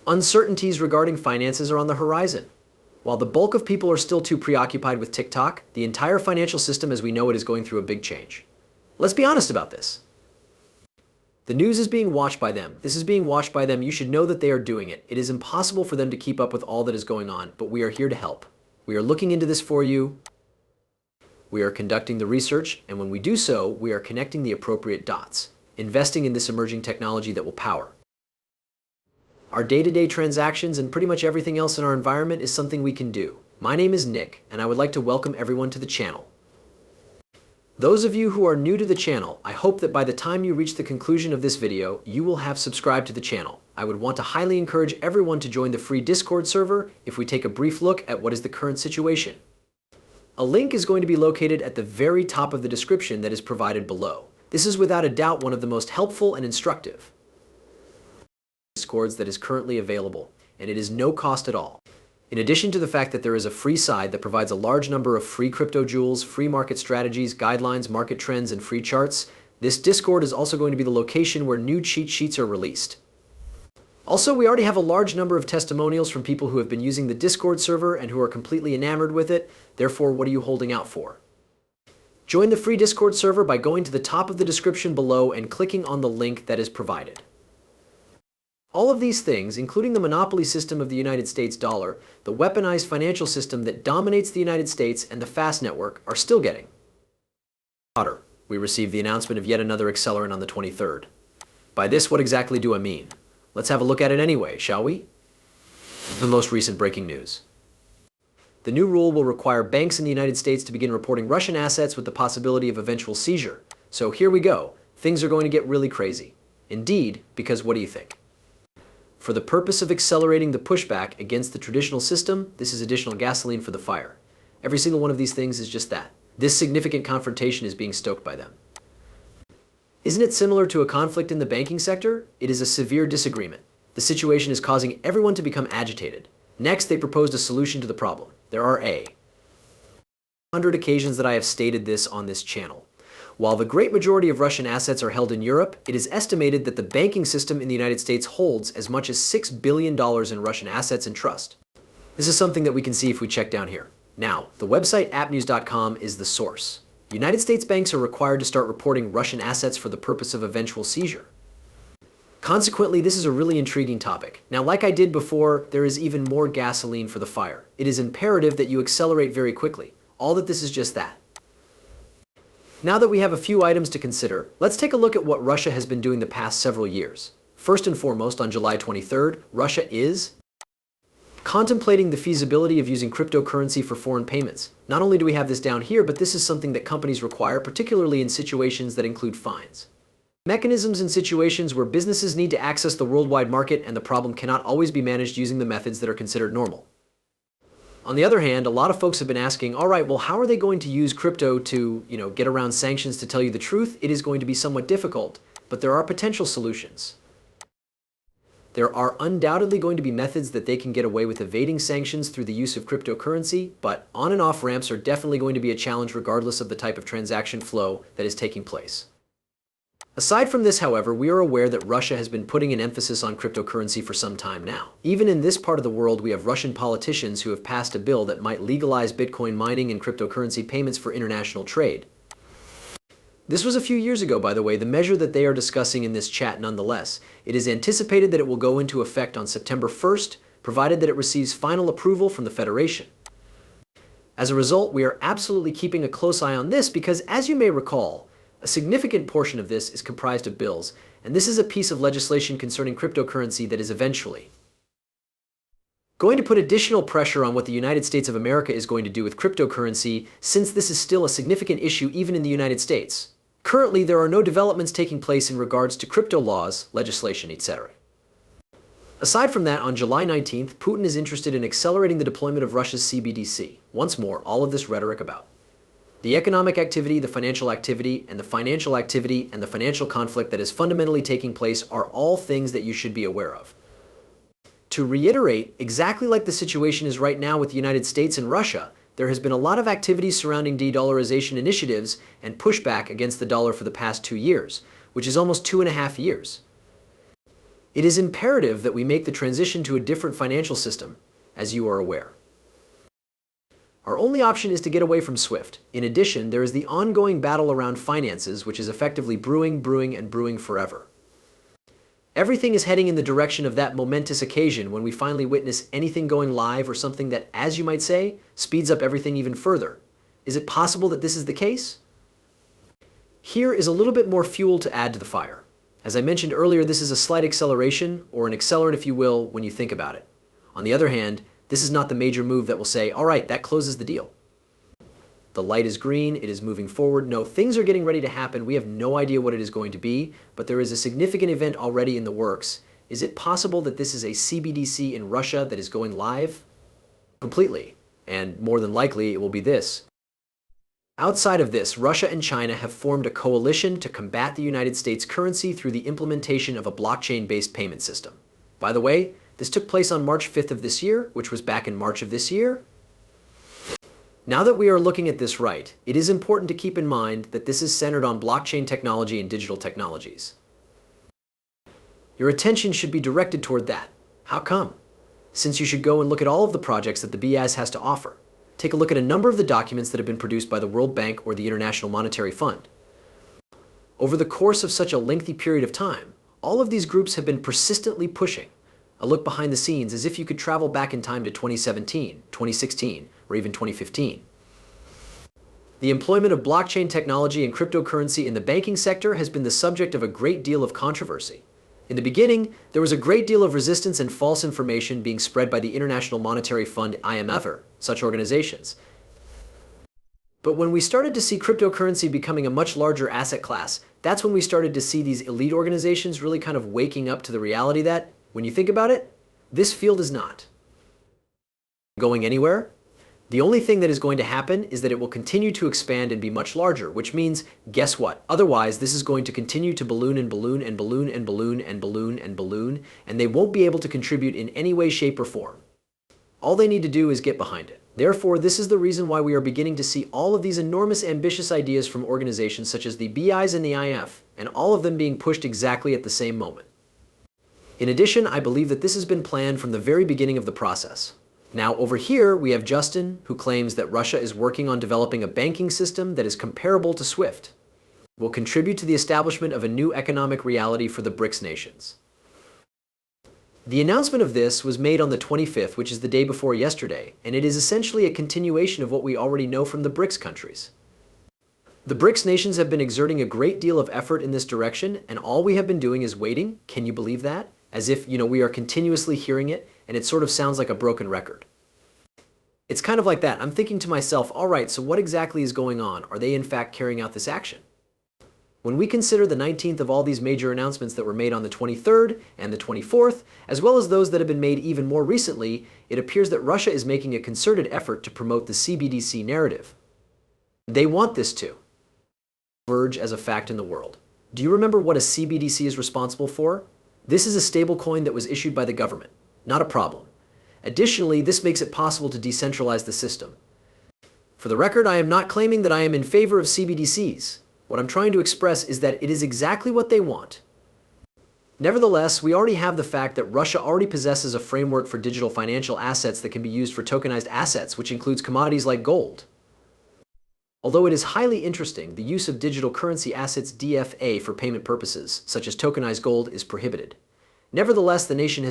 Uncertainties regarding finances are on the horizon. While the bulk of people are still too preoccupied with TikTok, the entire financial system as we know it is going through a big change. Let's be honest about this. The news is being watched by them. This is being watched by them. You should know that they are doing it. It is impossible for them to keep up with all that is going on, but we are here to help. We are looking into this for you. We are conducting the research, and when we do so, we are connecting the appropriate dots, investing in this emerging technology that will power our day-to-day transactions, and pretty much everything else in our environment is something we can do. My name is Nick, and I would like to welcome everyone to the channel. Those of you who are new to the channel, I hope that by the time you reach the conclusion of this video, you will have subscribed to the channel. I would want to highly encourage everyone to join the free Discord server if we take a brief look at what is the current situation. A link is going to be located at the very top of the description that is provided below. This is without a doubt one of the most helpful and instructive Discords that is currently available, and it is no cost at all. In addition to the fact that there is a free side that provides a large number of free crypto jewels, free market strategies, guidelines, market trends, and free charts, this Discord is also going to be the location where new cheat sheets are released. Also, we already have a large number of testimonials from people who have been using the Discord server and who are completely enamored with it. Therefore, what are you holding out for? Join the free Discord server by going to the top of the description below and clicking on the link that is provided. All of these things, including the monopoly system of the United States dollar, the weaponized financial system that dominates the United States, and the fast network, are still getting hotter. We received the announcement of yet another accelerant on the 23rd. By this, what exactly do I mean? Let's have a look at it anyway, shall we? The most recent breaking news. The new rule will require banks in the United States to begin reporting Russian assets with the possibility of eventual seizure. So here we go. Things are going to get really crazy. Indeed, because what do you think? For the purpose of accelerating the pushback against the traditional system, this is additional gasoline for the fire. Every single one of these things is just that. This significant confrontation is being stoked by them. Isn't it similar to a conflict in the banking sector? It is a severe disagreement. The situation is causing everyone to become agitated. Next, they proposed a solution to the problem. There are 100 occasions that I have stated this on this channel. While the great majority of Russian assets are held in Europe, it is estimated that the banking system in the United States holds as much as $6 billion in Russian assets and trust. This is something that we can see if we check down here. Now, the website appnews.com is the source. United States banks are required to start reporting Russian assets for the purpose of eventual seizure. Consequently, this is a really intriguing topic. Now, like I did before, there is even more gasoline for the fire. It is imperative that you accelerate very quickly. All that this is just that. Now that we have a few items to consider, let's take a look at what Russia has been doing the past several years. First and foremost, on July 23rd, Russia is contemplating the feasibility of using cryptocurrency for foreign payments. Not only do we have this down here, but this is something that companies require, particularly in situations that include fines. Mechanisms in situations where businesses need to access the worldwide market and the problem cannot always be managed using the methods that are considered normal. On the other hand, a lot of folks have been asking, all right, well, how are they going to use crypto to, get around sanctions? To tell you the truth, it is going to be somewhat difficult, but there are potential solutions. There are undoubtedly going to be methods that they can get away with evading sanctions through the use of cryptocurrency, but on and off ramps are definitely going to be a challenge regardless of the type of transaction flow that is taking place. Aside from this, however, we are aware that Russia has been putting an emphasis on cryptocurrency for some time now. Even in this part of the world, we have Russian politicians who have passed a bill that might legalize Bitcoin mining and cryptocurrency payments for international trade. This was a few years ago, by the way, the measure that they are discussing in this chat nonetheless. It is anticipated that it will go into effect on September 1st, provided that it receives final approval from the Federation. As a result, we are absolutely keeping a close eye on this because, as you may recall, a significant portion of this is comprised of bills, and this is a piece of legislation concerning cryptocurrency that is eventually going to put additional pressure on what the United States of America is going to do with cryptocurrency, since this is still a significant issue even in the United States. Currently, there are no developments taking place in regards to crypto laws, legislation, etc. Aside from that, on July 19th, Putin is interested in accelerating the deployment of Russia's CBDC. Once more, all of this rhetoric about the economic activity, the financial activity, and the financial activity and the financial conflict that is fundamentally taking place are all things that you should be aware of. To reiterate, exactly like the situation is right now with the United States and Russia, there has been a lot of activity surrounding de-dollarization initiatives and pushback against the dollar for the past 2 years, which is almost 2.5 years. It is imperative that we make the transition to a different financial system, as you are aware. Our only option is to get away from SWIFT. In addition, there is the ongoing battle around finances, which is effectively brewing forever. Everything is heading in the direction of that momentous occasion when we finally witness anything going live or something that, as you might say, speeds up everything even further. Is it possible that this is the case? Here is a little bit more fuel to add to the fire. As I mentioned earlier, this is a slight acceleration, or an accelerant if you will, when you think about it. On the other hand, this is not the major move that will say, all right, that closes the deal. The light is green, it is moving forward. No, things are getting ready to happen. We have no idea what it is going to be, but there is a significant event already in the works. Is it possible that this is a CBDC in Russia that is going live? Completely. And more than likely, it will be this. Outside of this, Russia and China have formed a coalition to combat the United States currency through the implementation of a blockchain-based payment system. By the way, this took place on March 5th of this year, which was back in March of this year. Now that we are looking at this right, it is important to keep in mind that this is centered on blockchain technology and digital technologies. Your attention should be directed toward that. How come? Since you should go and look at all of the projects that the BIS has to offer. Take a look at a number of the documents that have been produced by the World Bank or the International Monetary Fund. Over the course of such a lengthy period of time, all of these groups have been persistently pushing a look behind the scenes as if you could travel back in time to 2017, 2016, or even 2015. The employment of blockchain technology and cryptocurrency in the banking sector has been the subject of a great deal of controversy. In the beginning, there was a great deal of resistance and false information being spread by the International Monetary Fund, IMF, or such organizations. But when we started to see cryptocurrency becoming a much larger asset class, that's when we started to see these elite organizations really kind of waking up to the reality that, when you think about it, this field is not going anywhere. The only thing that is going to happen is that it will continue to expand and be much larger, which means, guess what? Otherwise, this is going to continue to balloon and balloon and balloon and balloon and balloon and balloon, and they won't be able to contribute in any way, shape, or form. All they need to do is get behind it. Therefore, this is the reason why we are beginning to see all of these enormous ambitious ideas from organizations such as the BIs and the IF, and all of them being pushed exactly at the same moment. In addition, I believe that this has been planned from the very beginning of the process. Now, over here, we have Justin, who claims that Russia is working on developing a banking system that is comparable to SWIFT, will contribute to the establishment of a new economic reality for the BRICS nations. The announcement of this was made on the 25th, which is the day before yesterday, and it is essentially a continuation of what we already know from the BRICS countries. The BRICS nations have been exerting a great deal of effort in this direction, and all we have been doing is waiting. Can you believe that? As if, we are continuously hearing it, and it sort of sounds like a broken record. It's kind of like that. I'm thinking to myself, all right, so what exactly is going on? Are they in fact carrying out this action? When we consider the 19th of all these major announcements that were made on the 23rd and the 24th, as well as those that have been made even more recently, it appears that Russia is making a concerted effort to promote the CBDC narrative. They want this to emerge as a fact in the world. Do you remember what a CBDC is responsible for? This is a stablecoin that was issued by the government. Not a problem. Additionally, this makes it possible to decentralize the system. For the record, I am not claiming that I am in favor of CBDCs. What I'm trying to express is that it is exactly what they want. Nevertheless, we already have the fact that Russia already possesses a framework for digital financial assets that can be used for tokenized assets, which includes commodities like gold. Although it is highly interesting, the use of digital currency assets DFA for payment purposes, such as tokenized gold, is prohibited. Nevertheless, the nation has